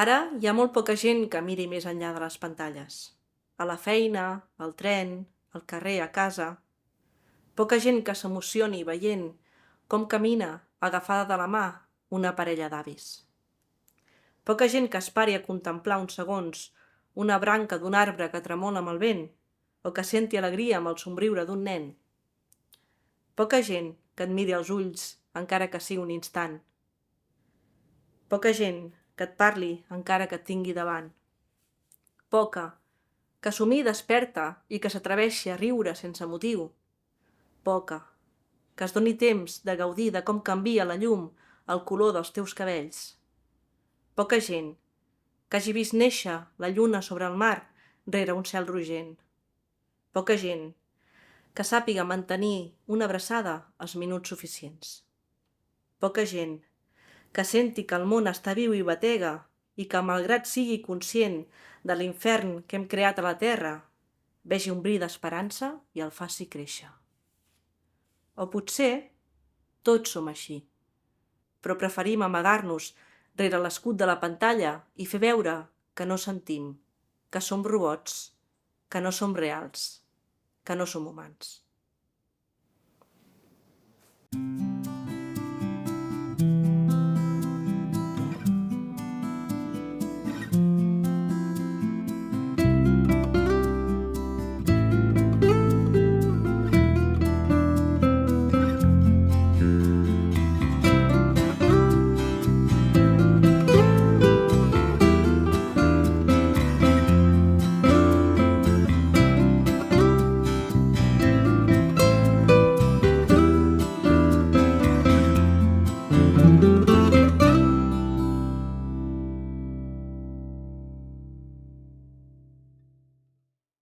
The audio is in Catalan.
Ara hi ha molt poca gent que miri més enllà de les pantalles. A la feina, al tren, al carrer, a casa. Poca gent que s'emocioni veient com camina agafada de la mà una parella d'avis. Poca gent que es pari a contemplar uns segons una branca d'un arbre que tremola amb el vent o que senti alegria amb el somriure d'un nen. Poca gent que et miri als ulls encara que sigui un instant. Poca gent que et parli encara que et tingui davant. Poca que somni desperta i que s'atreveixi a riure sense motiu. Poca que es doni temps de gaudir de com canvia la llum el color dels teus cabells. Poca gent que hagi vist néixer la lluna sobre el mar rere un cel rogent. Poca gent que sàpiga mantenir una abraçada els minuts suficients. Poca gent que senti que el món està viu i batega i que, malgrat sigui conscient de l'infern que hem creat a la terra, vegi un bri d'esperança i el faci créixer. O potser tots som així, però preferim amagar-nos rere l'escut de la pantalla i fer veure que no sentim, que som robots, que no som reals, que no som humans.